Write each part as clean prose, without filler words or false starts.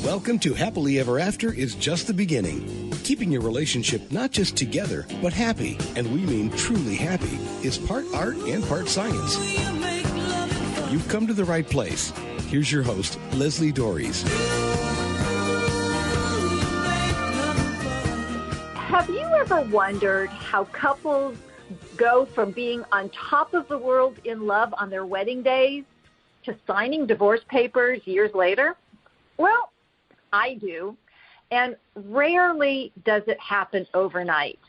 Welcome to Happily Ever After is just the beginning. Keeping your relationship not just together, but happy, and we mean truly happy, is part art and part science. You've come to the right place. Here's your host, Lesli Dories. Have you ever wondered how couples go from being on top of the world in love on their wedding days to signing divorce papers years later? Well, I do, and rarely does it happen overnight.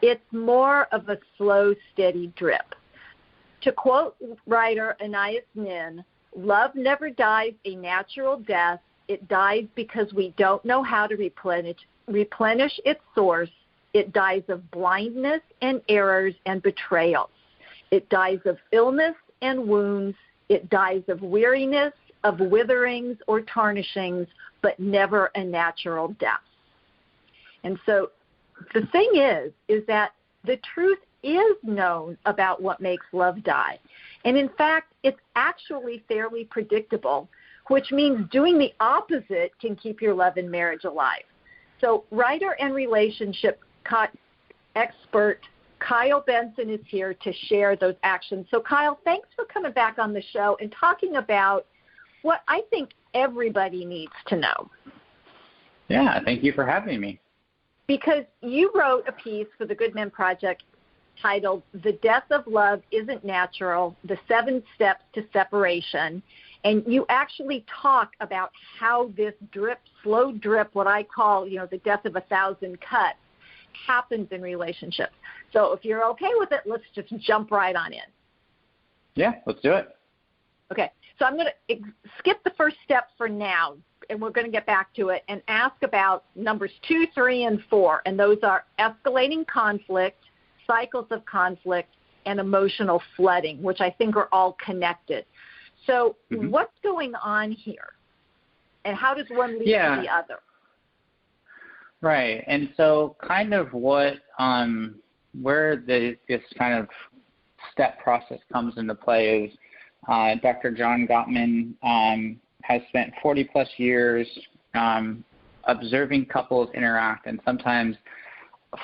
It's more of a slow, steady drip. To quote writer Anais Nin, love never dies a natural death. It dies because we don't know how to replenish its source. It dies of blindness and errors and betrayals. It dies of illness and wounds. It dies of weariness, of witherings or tarnishings, but never a natural death. And so the thing is that the truth is known about what makes love die. And in fact, it's actually fairly predictable, which means doing the opposite can keep your love and marriage alive. So writer and relationship expert Kyle Benson is here to share those actions. So Kyle, thanks for coming back on the show and talking about what I think everybody needs to know. Yeah, thank you for having me. Because you wrote a piece for the Good Men Project titled "The Death of Love Isn't Natural, the 7 Steps to Separation." And you actually talk about how this slow drip, what I call, the death of 1,000 cuts, happens in relationships. So if you're okay with it, let's just jump right on in. Yeah, let's do it. Okay, so I'm going to skip the first step for now, and we're going to get back to it and ask about numbers 2, 3, and 4, and those are escalating conflict, cycles of conflict, and emotional flooding, which I think are all connected. So what's going on here, and how does one lead to the other? Right, and so kind of where this kind of step process comes into play is Dr. John Gottman has spent 40-plus years observing couples interact and sometimes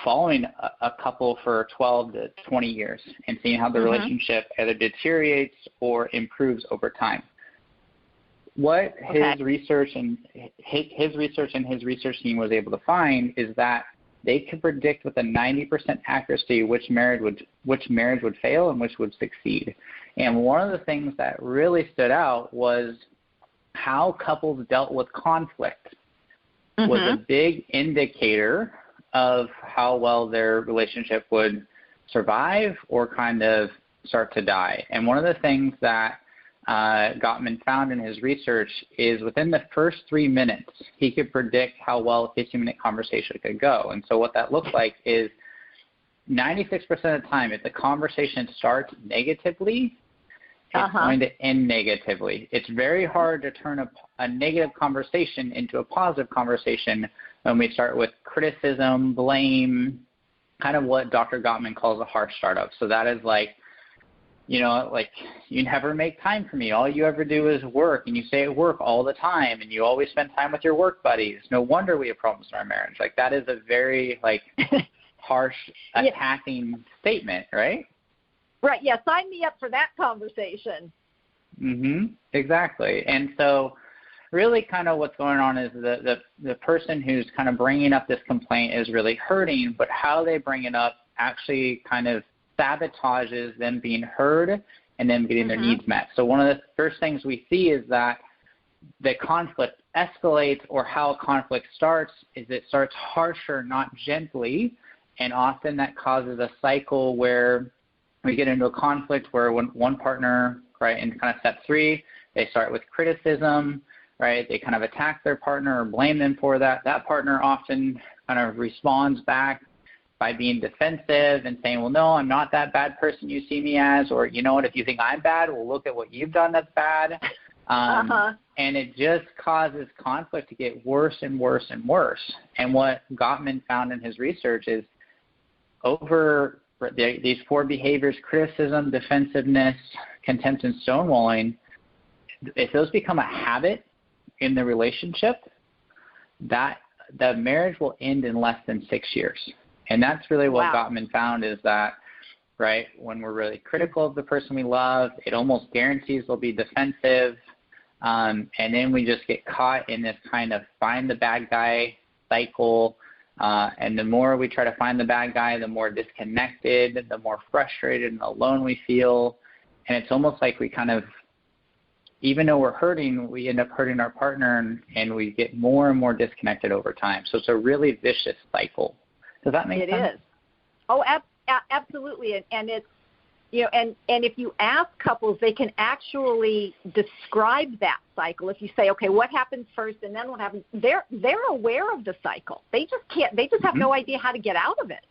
following a couple for 12 to 20 years and seeing how the relationship either deteriorates or improves over time. What his research and his research team was able to find is that they could predict with a 90% accuracy which marriage would fail and which would succeed. And one of the things that really stood out was how couples dealt with conflict was a big indicator of how well their relationship would survive or kind of start to die. And one of the things that Gottman found in his research is within the first 3 minutes, he could predict how well a 15-minute conversation could go. And so what that looks like is 96% of the time, if the conversation starts negatively, it's going to end negatively. It's very hard to turn a negative conversation into a positive conversation when we start with criticism, blame, kind of what Dr. Gottman calls a harsh startup. So that is like, you never make time for me. All you ever do is work, and you stay at work all the time, and you always spend time with your work buddies. No wonder we have problems in our marriage. Like, that is a very, harsh, attacking statement, right? Right, yeah, sign me up for that conversation. Exactly. And so really kind of what's going on is the person who's kind of bringing up this complaint is really hurting, but how they bring it up actually kind of sabotages them being heard and them getting their needs met. So one of the first things we see is that the conflict escalates, or how a conflict starts is it starts harsher, not gently, and often that causes a cycle where we get into a conflict where when one partner, right, in kind of step 3, they start with criticism, right? They kind of attack their partner or blame them for that. That partner often kind of responds back by being defensive and saying, well, no, I'm not that bad person you see me as, or, you know what, if you think I'm bad, well, look at what you've done that's bad. And it just causes conflict to get worse and worse and worse. And what Gottman found in his research is over these 4 behaviors, criticism, defensiveness, contempt, and stonewalling, if those become a habit in the relationship, that the marriage will end in less than 6 years. And that's really what Gottman found, is that, right, when we're really critical of the person we love, it almost guarantees they'll be defensive. And then we just get caught in this kind of find the bad guy cycle. And the more we try to find the bad guy, the more disconnected, the more frustrated and alone we feel. And it's almost like we kind of, even though we're hurting, we end up hurting our partner, and we get more and more disconnected over time. So it's a really vicious cycle. Does that make sense? It is. Oh, absolutely. And it's, you know, and if you ask couples, they can actually describe that cycle. If you say, okay, what happens first and then what happens, they're aware of the cycle. They just have no idea how to get out of it.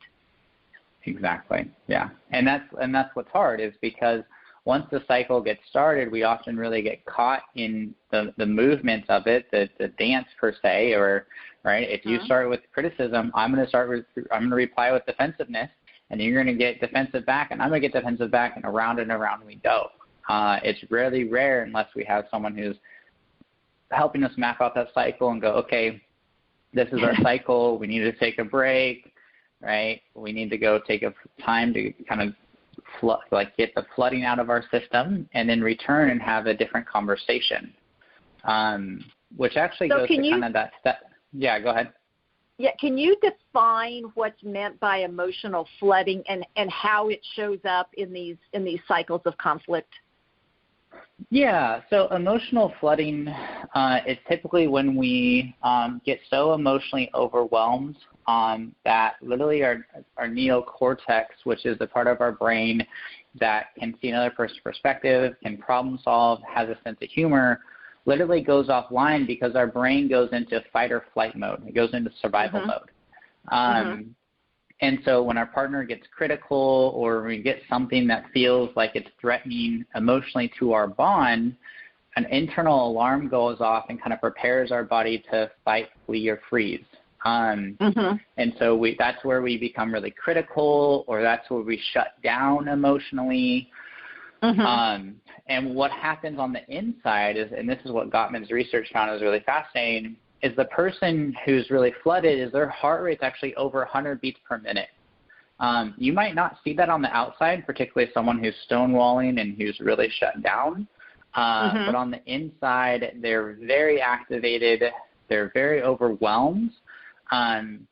Exactly. Yeah. And that's what's hard, is because once the cycle gets started, we often really get caught in the movements of it, the dance per se, or, right, if you start with criticism, I'm going to reply with defensiveness, and you're going to get defensive back, and I'm going to get defensive back, and around we go. It's really rare unless we have someone who's helping us map out that cycle and go, okay, this is our cycle. We need to take a break, right? We need to go take a time to kind of get the flooding out of our system, and then return and have a different conversation, which actually goes to kind of that step. Yeah, go ahead. Yeah, can you define what's meant by emotional flooding and how it shows up in these cycles of conflict? Yeah, so emotional flooding is typically when we get so emotionally overwhelmed that literally our neocortex, which is the part of our brain that can see another person's perspective, can problem solve, has a sense of humor, literally goes offline because our brain goes into fight or flight mode. It goes into survival mode. And so when our partner gets critical, or we get something that feels like it's threatening emotionally to our bond, an internal alarm goes off and kind of prepares our body to fight, flee, or freeze. And so that's where we become really critical, or that's where we shut down emotionally. And what happens on the inside is, and this is what Gottman's research found is really fascinating, is the person who's really flooded is their heart rate's actually over 100 beats per minute. You might not see that on the outside, particularly someone who's stonewalling and who's really shut down. But on the inside, they're very activated. They're very overwhelmed. And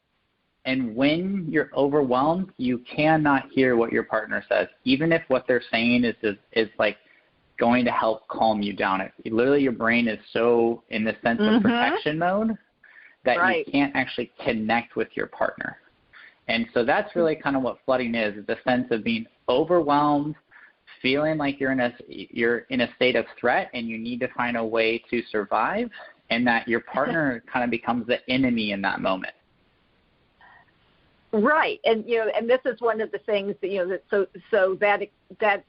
when you're overwhelmed, you cannot hear what your partner says, even if what they're saying is like going to help calm you down. Literally, your brain is so in the sense of protection mode that you can't actually connect with your partner. And so that's really kind of what flooding is the sense of being overwhelmed, feeling like you're in a state of threat and you need to find a way to survive, and that your partner kind of becomes the enemy in that moment. Right, and and this is one of the things that so that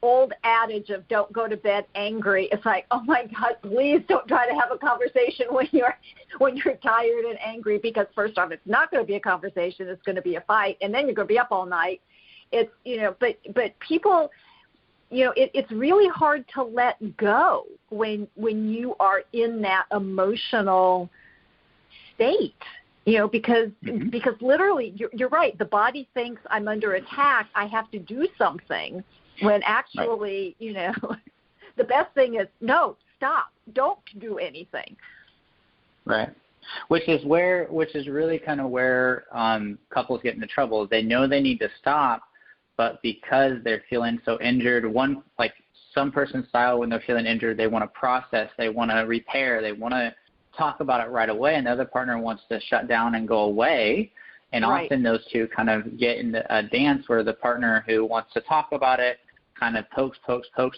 old adage of don't go to bed angry. It's like, oh my God, please don't try to have a conversation when you're tired and angry, because first off, it's not going to be a conversation. It's going to be a fight, and then you're going to be up all night. It's but people, it's really hard to let go when you are in that emotional state. Because literally, you're right. The body thinks I'm under attack. I have to do something. When actually, the best thing is no, stop, don't do anything. Right. Which is really kind of where couples get into trouble. They know they need to stop, but because they're feeling so injured, like some person's style, when they're feeling injured, they want to process, they want to repair, they want to talk about it right away, and the other partner wants to shut down and go away. And often those two kind of get into a dance where the partner who wants to talk about it kind of pokes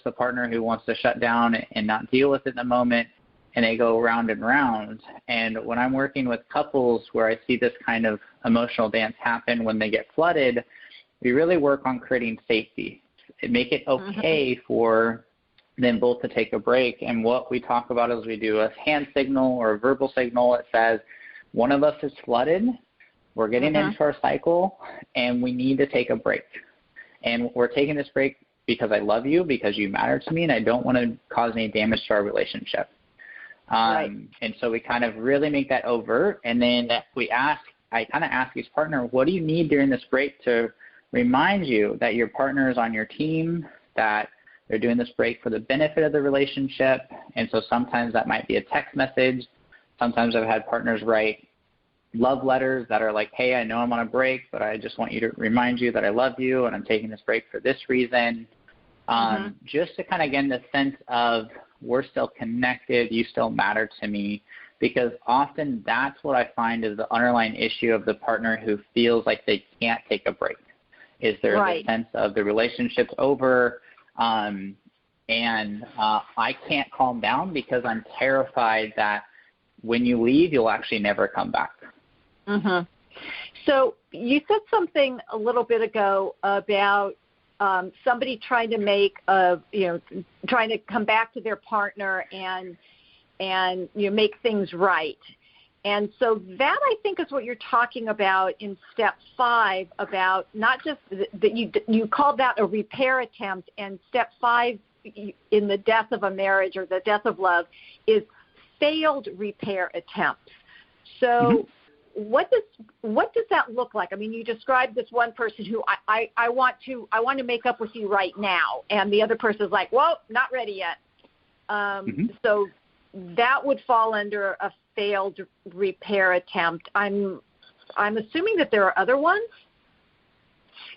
the partner who wants to shut down and not deal with it in the moment, and they go round and round. And when I'm working with couples where I see this kind of emotional dance happen when they get flooded, we really work on creating safety and make it okay for them both to take a break. And what we talk about is we do a hand signal or a verbal signal that says, one of us is flooded, we're getting into our cycle, and we need to take a break. And we're taking this break because I love you, because you matter to me, and I don't want to cause any damage to our relationship. Right. And so we kind of really make that overt. And then I kind of ask each partner, what do you need during this break to remind you that your partner is on your team, that they're doing this break for the benefit of the relationship? And so sometimes that might be a text message. Sometimes I've had partners write love letters that are like, hey, I know I'm on a break, but I just want you to remind you that I love you and I'm taking this break for this reason. Just to kind of get the sense of we're still connected, you still matter to me, because often that's what I find is the underlying issue of the partner who feels like they can't take a break. Is there a sense of the relationship's over, and I can't calm down because I'm terrified that when you leave, you'll actually never come back. So you said something a little bit ago about somebody trying to trying to come back to their partner and make things right. And so that, I think, is what you're talking about in step 5, about not just that you called that a repair attempt, and step 5 in the death of a marriage or the death of love is failed repair attempts. So what does that look like? I mean, you described this one person who I want to make up with you right now, and the other person is like, well, not ready yet. So that would fall under a failed repair attempt. I'm assuming that there are other ones.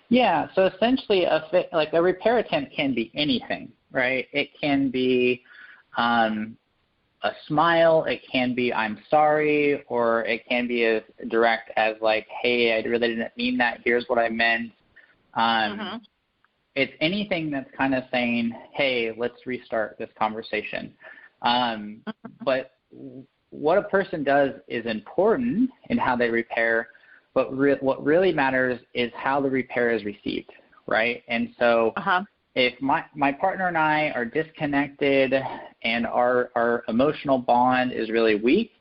Yeah. So essentially, a repair attempt can be anything, right? It can be a smile, it can be I'm sorry, or it can be as direct as like, hey, I really didn't mean that, here's what I meant. It's anything that's kind of saying, hey, let's restart this conversation. But what a person does is important in how they repair, but what really matters is how the repair is received, right? And so if my partner and I are disconnected and our emotional bond is really weak,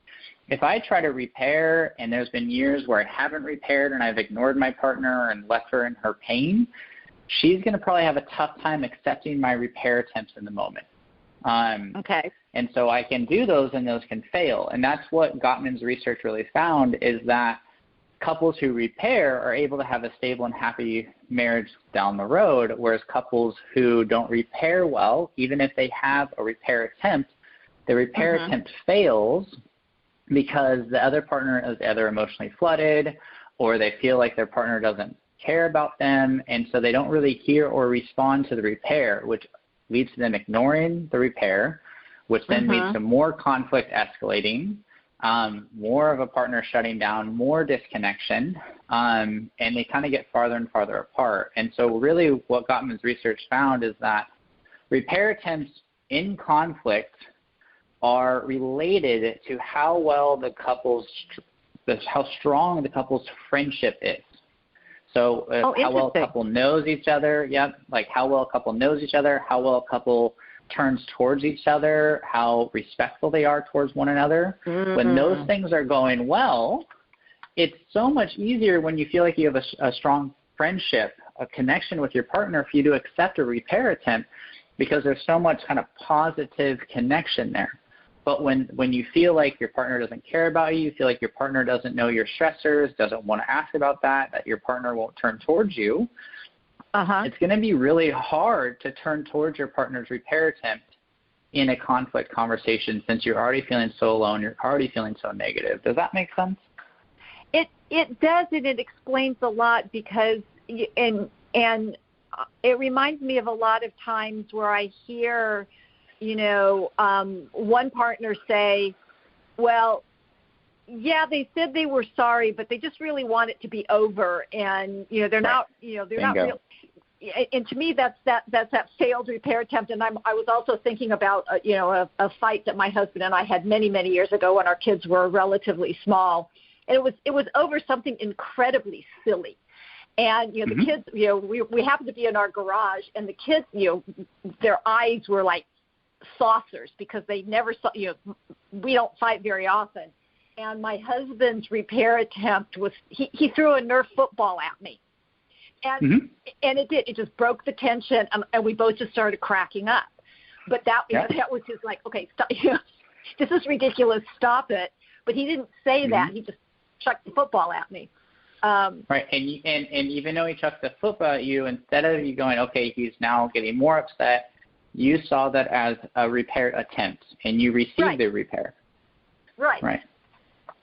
if I try to repair and there's been years where I haven't repaired and I've ignored my partner and left her in her pain, she's going to probably have a tough time accepting my repair attempts in the moment. And so I can do those and those can fail. And that's what Gottman's research really found, is that couples who repair are able to have a stable and happy marriage down the road, whereas couples who don't repair well, even if they have a repair attempt, the repair attempt fails because the other partner is either emotionally flooded or they feel like their partner doesn't care about them, and so they don't really hear or respond to the repair, which leads to them ignoring the repair, which then leads to more conflict escalating, more of a partner shutting down, more disconnection, and they kind of get farther and farther apart. And so really what Gottman's research found is that repair attempts in conflict are related to how strong the couple's friendship is. So how well a couple knows each other, like how well a couple knows each other, how well a couple turns towards each other, how respectful they are towards one another. When those things are going well, it's so much easier when you feel like you have a strong friendship, a connection with your partner, for you to accept a repair attempt, because there's so much kind of positive connection there. But when you feel like your partner doesn't care about you feel like your partner doesn't know your stressors, doesn't want to ask about that your partner won't turn towards you, it's going to be really hard to turn towards your partner's repair attempt in a conflict conversation, since you're already feeling so alone, you're already feeling so negative. Does that make sense? It does, and it explains a lot, because and it reminds me of a lot of times where I hear, one partner say, well, yeah, they said they were sorry, but they just really want it to be over, and they're not, they're not real. And to me, that's that failed repair attempt. And I was also thinking about a fight that my husband and I had many years ago when our kids were relatively small, and it was over something incredibly silly. And the kids, we happened to be in our garage, and the kids, their eyes were like saucers, because they never saw. We don't fight very often. And my husband's repair attempt was he threw a Nerf football at me. And it did. It just broke the tension, and we both just started cracking up. But that was just like, okay, stop. this is ridiculous, stop it. But he didn't say that. He just chucked the football at me. Right, and even though he chucked the football at you, instead of you going, okay, he's now getting more upset, you saw that as a repair attempt, and you received the repair. Right.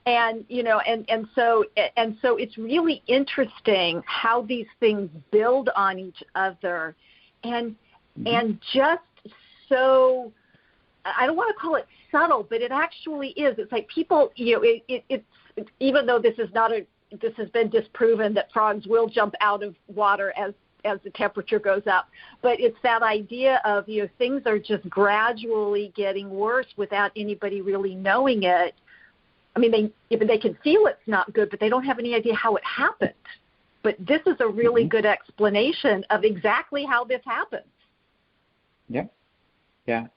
And and so it's really interesting how these things build on each other, and just so, I don't want to call it subtle, but it actually is. It's like people, it's even though this has been disproven that frogs will jump out of water as the temperature goes up, but it's that idea of things are just gradually getting worse without anybody really knowing it. I mean, they can feel it's not good, but they don't have any idea how it happened. But this is a really good explanation of exactly how this happens. Yeah,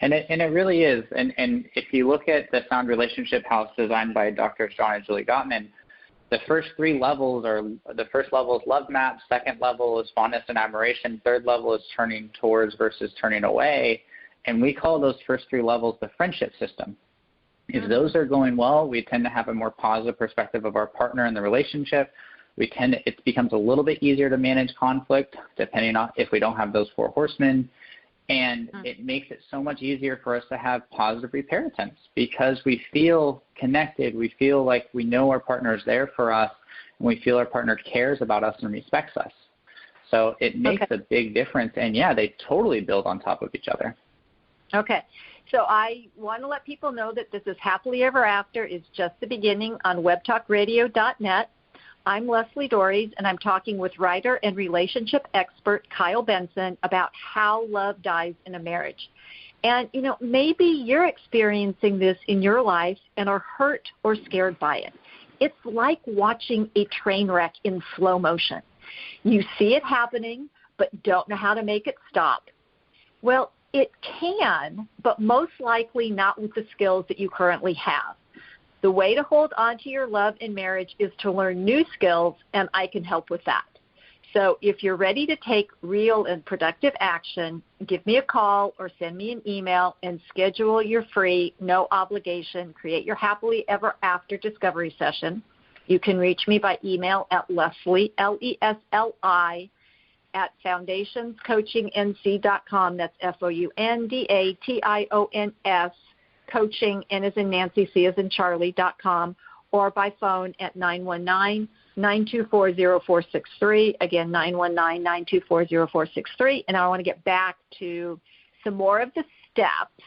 and it really is. And if you look at the Sound Relationship House designed by Dr. John and Julie Gottman, the first three levels the first level is love map, second level is fondness and admiration, third level is turning towards versus turning away, and we call those first three levels the friendship system. If those are going well, we tend to have a more positive perspective of our partner and the relationship. It becomes a little bit easier to manage conflict, depending on if we don't have those four horsemen. And it makes it so much easier for us to have positive repair attempts because we feel connected. We feel like we know our partner is there for us, and we feel our partner cares about us and respects us. So it makes a big difference. And, they totally build on top of each other. Okay. So I want to let people know that this is Happily Ever After is just the beginning on webtalkradio.net. I'm Lesli Dories, and I'm talking with writer and relationship expert Kyle Benson about how love dies in a marriage. And, maybe you're experiencing this in your life and are hurt or scared by it. It's like watching a train wreck in slow motion. You see it happening, but don't know how to make it stop. Well, it can, but most likely not with the skills that you currently have. The way to hold on to your love in marriage is to learn new skills, and I can help with that. So if you're ready to take real and productive action, give me a call or send me an email and schedule your free, no obligation, Create Your Happily Ever After discovery session. You can reach me by email at Lesli, Lesli, at foundationscoachingnc.com. That's FOUNDATIONS, coaching, N as in Nancy, C as in Charlie.com, or by phone at 919-924-0463. Again, 919-924-0463. And I want to get back to some more of the steps.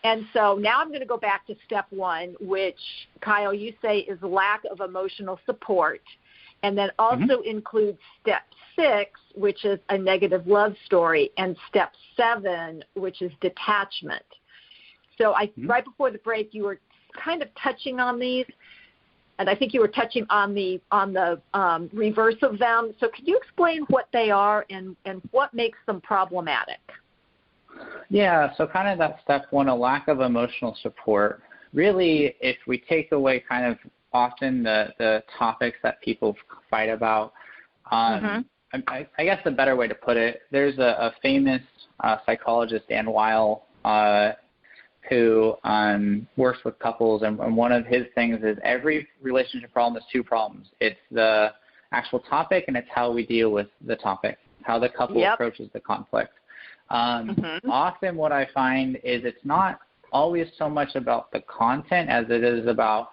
And so now I'm going to go back to step one, which, Kyle, you say is lack of emotional support, and then also includes step 6, which is a negative love story, and step 7, which is detachment. So right before the break, you were kind of touching on these, and I think you were touching on the reverse of them. So can you explain what they are and what makes them problematic? Yeah, so kind of that step one, a lack of emotional support. Really, if we take away kind of often the topics that people fight about, I guess the better way to put it, there's a famous psychologist, Dan Weil, who works with couples, and one of his things is every relationship problem is 2 problems. It's the actual topic, and it's how we deal with the topic, how the couple approaches the conflict. Often what I find is it's not always so much about the content as it is about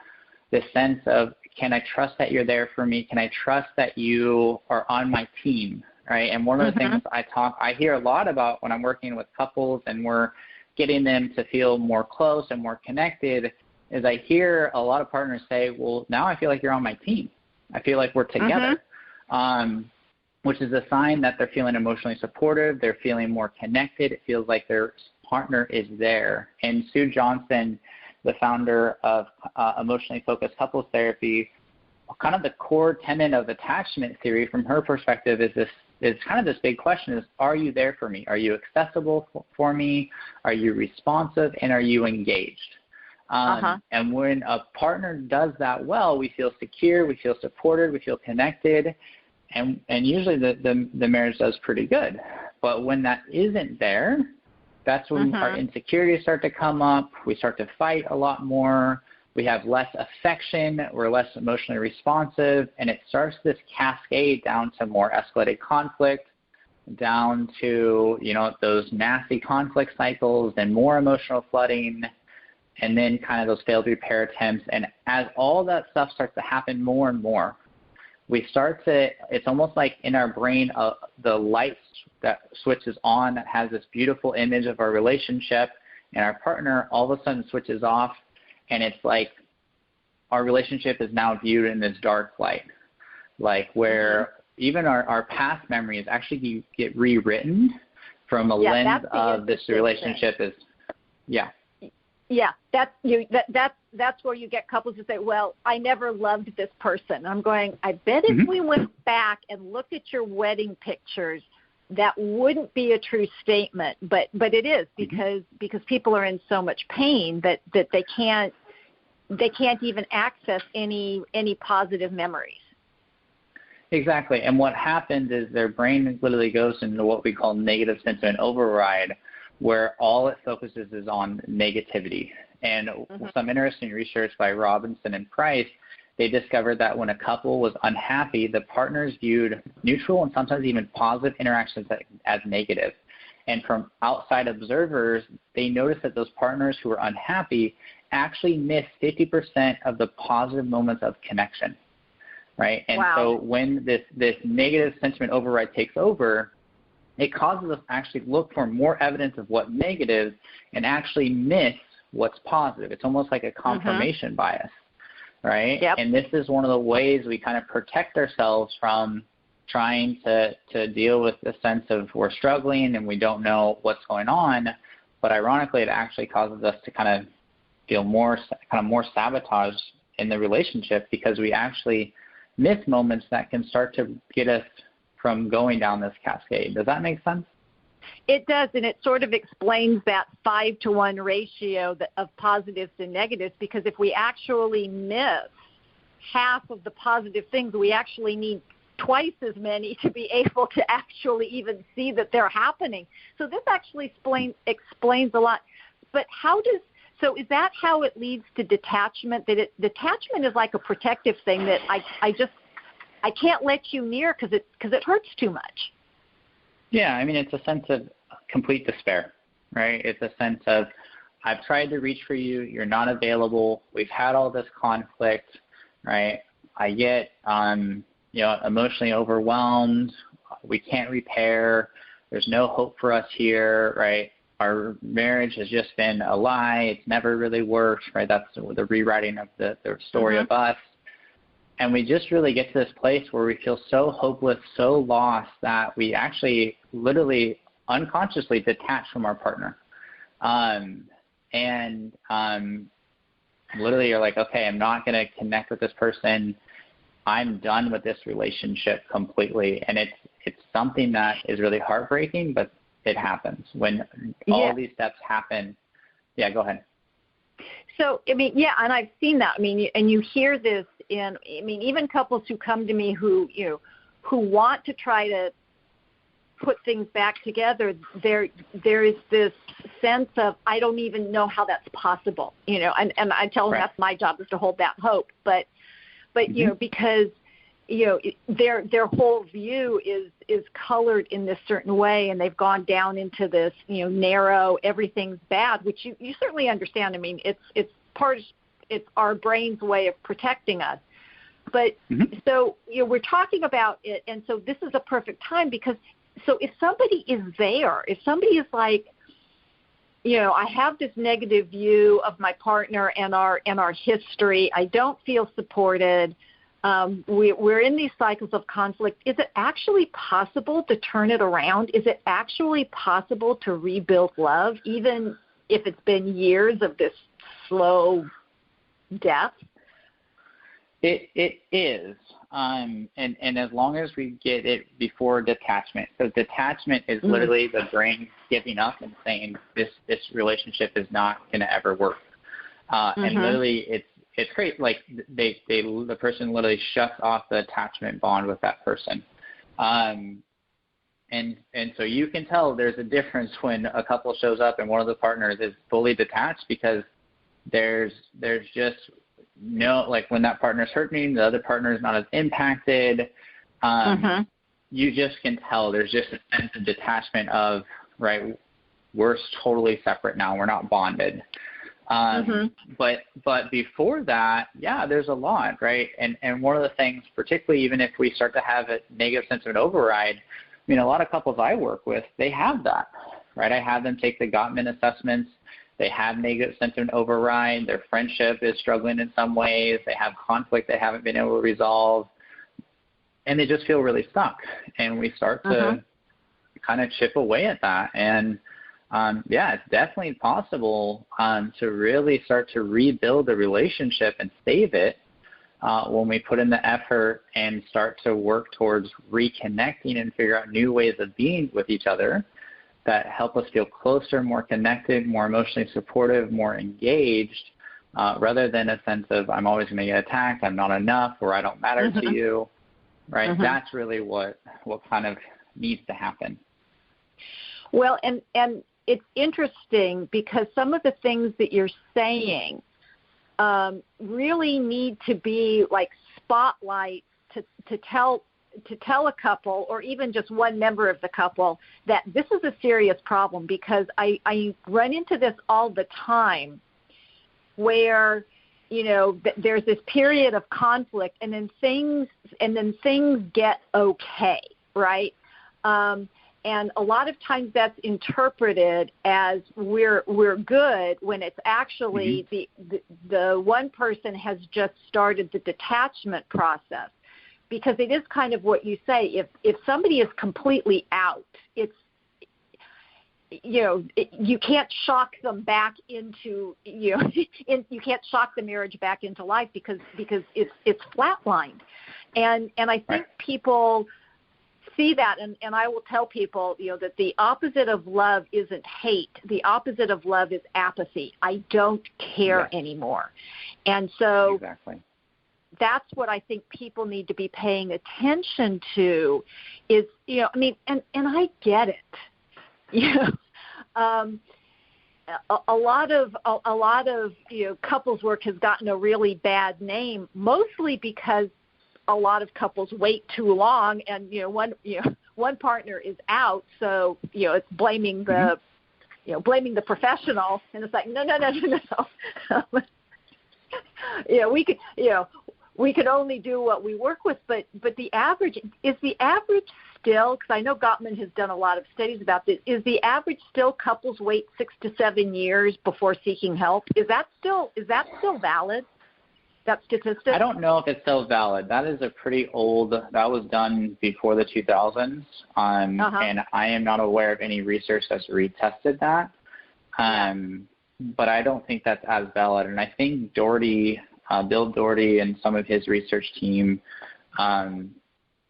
the sense of, can I trust that you're there for me? Can I trust that you are on my team, right? And one of the things I hear a lot about when I'm working with couples and we're getting them to feel more close and more connected is I hear a lot of partners say, well, now I feel like you're on my team. I feel like we're together, which is a sign that they're feeling emotionally supportive. They're feeling more connected. It feels like their partner is there. And Sue Johnson, the founder of Emotionally Focused Couples Therapy, kind of the core tenet of attachment theory from her perspective is kind of this big question is, are you there for me? Are you accessible for me? Are you responsive? And are you engaged? And when a partner does that well, we feel secure, we feel supported, we feel connected, and usually the marriage does pretty good. But when that isn't there, That's when our insecurities start to come up. We start to fight a lot more. We have less affection. We're less emotionally responsive. And it starts this cascade down to more escalated conflict, down to, those nasty conflict cycles and more emotional flooding, and then kind of those failed repair attempts. And as all that stuff starts to happen more and more, it's almost like in our brain, the light that switches on that has this beautiful image of our relationship and our partner all of a sudden switches off, and it's like our relationship is now viewed in this dark light, like where even our past memories actually get rewritten from a lens of this relationship is, Yeah, that's where you get couples who say, well, I never loved this person. I'm going, I bet if we went back and looked at your wedding pictures, that wouldn't be a true statement. But it is because people are in so much pain that they can't even access any positive memories. Exactly. And what happens is their brain literally goes into what we call negative sentiment override, where all it focuses is on negativity. And some interesting research by Robinson and Price, they discovered that when a couple was unhappy, the partners viewed neutral and sometimes even positive interactions as negative. And from outside observers, they noticed that those partners who were unhappy actually missed 50% of the positive moments of connection, right? And so when this negative sentiment override takes over, it causes us to actually look for more evidence of what's negative and actually miss what's positive. It's almost like a confirmation bias, right? Yep. And this is one of the ways we kind of protect ourselves from trying to deal with the sense of we're struggling and we don't know what's going on. But ironically, it actually causes us to kind of feel more sabotage in the relationship because we actually miss moments that can start to get us from going down this cascade. Does that make sense? It does, and it sort of explains that 5-to-1 ratio of positives and negatives, because if we actually miss half of the positive things, we actually need twice as many to be able to actually even see that they're happening. So this actually explains a lot. But so is that how it leads to detachment? Detachment is like a protective thing that I can't let you near because it hurts too much. Yeah, I mean, it's a sense of complete despair, right? It's a sense of I've tried to reach for you, you're not available, we've had all this conflict, right? I get emotionally overwhelmed, we can't repair, there's no hope for us here, right? Our marriage has just been a lie, it's never really worked, right? That's the rewriting of the story of us. And we just really get to this place where we feel so hopeless, so lost that we actually literally unconsciously detach from our partner. Literally you're like, okay, I'm not going to connect with this person. I'm done with this relationship completely. And it's something that is really heartbreaking, but it happens. When all these steps happen. Yeah, go ahead. So, I mean, yeah, and I've seen that. I mean, and you hear this even couples who come to me who want to try to put things back together, there is this sense of, I don't even know how that's possible, and I tell them that's my job, is to hold that hope. But because, their whole view is colored in this certain way, and they've gone down into this, narrow, everything's bad, which you certainly understand. I mean, it's our brain's way of protecting us. But so, we're talking about it, and so this is a perfect time because, so if somebody is there, if somebody is like, I have this negative view of my partner and our history, I don't feel supported, we're in these cycles of conflict, is it actually possible to turn it around? Is it actually possible to rebuild love, even if it's been years of this slow death? It is, and as long as we get it before detachment, because detachment is literally the brain giving up and saying this relationship is not going to ever work, and literally it's great. Like the person literally shuts off the attachment bond with that person, and And so you can tell there's a difference when a couple shows up and one of the partners is fully detached, because there's just no, like when that partner's hurting, the other partner is not as impacted. You just can tell there's just a sense of detachment of, right, we're totally separate now. We're not bonded. But before that, yeah, there's a lot, right? And one of the things, particularly even if we start to have a negative sentiment override, I mean, a lot of couples I work with, they have that, right? I have them take the Gottman assessments. They have negative sentiment override. Their friendship is struggling in some ways. They have conflict they haven't been able to resolve. And they just feel really stuck. And we start to kind of chip away at that. And, yeah, it's definitely possible to really start to rebuild the relationship and save it when we put in the effort and start to work towards reconnecting and figure out new ways of being with each other that help us feel closer, more connected, more emotionally supportive, more engaged, rather than a sense of I'm always going to get attacked, I'm not enough, or I don't matter to you, right? That's really what kind of needs to happen. Well, and it's interesting because some of the things that you're saying really need to be like spotlights to tell a couple, or even just one member of the couple, that this is a serious problem, because I run into this all the time where, you know, there's this period of conflict and then things get okay, right? And a lot of times that's interpreted as we're good, when it's actually the one person has just started the detachment process. Because it is kind of what you say. If somebody is completely out, it's, you know, you can't shock them back into, you know, you can't shock the marriage back into life because it's flatlined. And I think people see that, and I will tell people, you know, that the opposite of love isn't hate. The opposite of love is apathy. I don't care anymore. And so that's what I think people need to be paying attention to is, you know, I mean, and I get it. You know, a lot of you know, couples work has gotten a really bad name, mostly because a lot of couples wait too long, and one partner is out, so you know, it's blaming the blaming the professional, and it's like no. We could only do what we work with, but the average still, because I know Gottman has done a lot of studies about this, is the average still couples wait 6 to 7 years before seeking help? Is that still valid? That statistic? I don't know if it's still valid. That is a pretty old. That was done before the 2000s, and I am not aware of any research that's retested that. But I don't think that's as valid, and I think Bill Doherty and some of his research team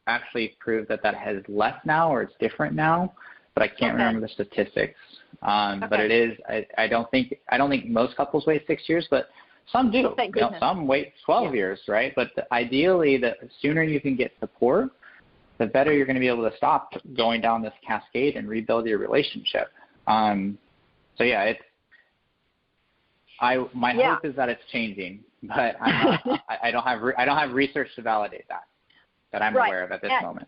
actually proved that has left now, or it's different now, but I can't remember the statistics. But it is. I don't think most couples wait 6 years, but some do. Thank goodness. Some wait 12 years, right? But ideally, the sooner you can get support, the better you're going to be able to stop going down this cascade and rebuild your relationship. So yeah, it's. My hope is that it's changing, but I don't have research to validate that I'm aware of at this moment.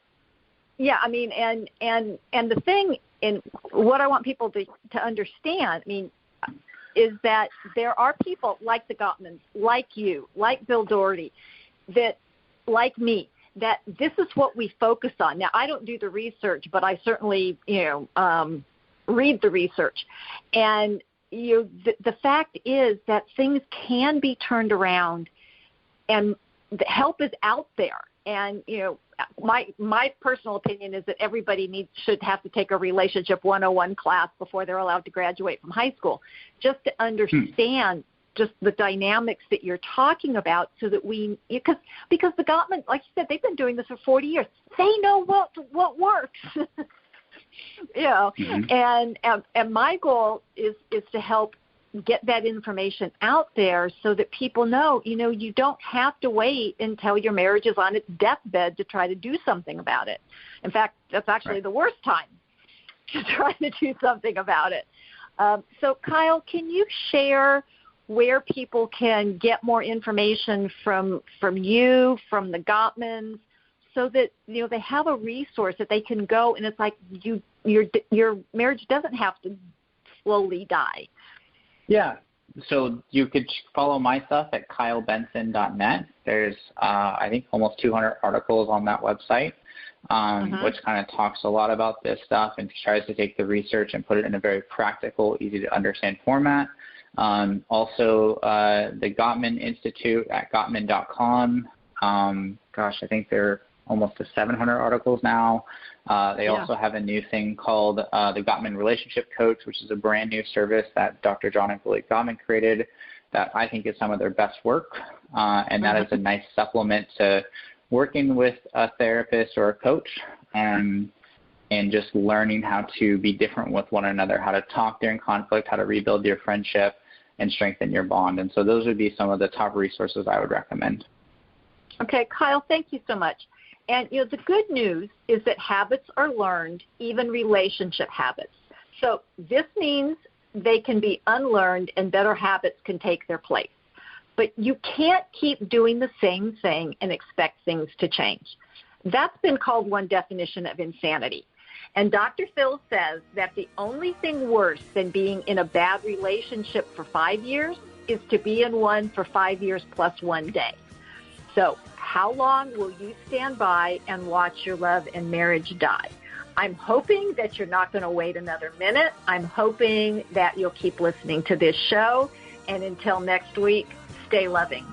Yeah, I mean, and the thing, and what I want people to understand, I mean, is that there are people like the Gottmans, like you, like Bill Doherty, that, like me, that this is what we focus on. Now, I don't do the research, but I certainly, read the research. And the fact is that things can be turned around, and the help is out there. And my personal opinion is that everybody should have to take a relationship 101 class before they're allowed to graduate from high school, just to understand just the dynamics that you're talking about, so that because the Gottman, like you said, they've been doing this for 40 years. They know what works. And my goal is to help get that information out there so that people know, you don't have to wait until your marriage is on its deathbed to try to do something about it. In fact, that's actually the worst time to try to do something about it. So, Kyle, can you share where people can get more information from you, from the Gottmans, so that they have a resource that they can go, and it's like your marriage doesn't have to slowly die. Yeah. So you could follow my stuff at kylebenson.net. There's, I think, almost 200 articles on that website, which kind of talks a lot about this stuff and tries to take the research and put it in a very practical, easy to understand format. Also, the Gottman Institute at Gottman.com. I think they're almost to 700 articles now. They also have a new thing called the Gottman Relationship Coach, which is a brand new service that Dr. John and Billy Gottman created that I think is some of their best work. And that is a nice supplement to working with a therapist or a coach and just learning how to be different with one another, how to talk during conflict, how to rebuild your friendship and strengthen your bond. And so those would be some of the top resources I would recommend. Okay, Kyle, thank you so much. And, the good news is that habits are learned, even relationship habits. So this means they can be unlearned and better habits can take their place. But you can't keep doing the same thing and expect things to change. That's been called one definition of insanity. And Dr. Phil says that the only thing worse than being in a bad relationship for 5 years is to be in one for 5 years plus 1 day. So how long will you stand by and watch your love and marriage die? I'm hoping that you're not going to wait another minute. I'm hoping that you'll keep listening to this show. And until next week, stay loving.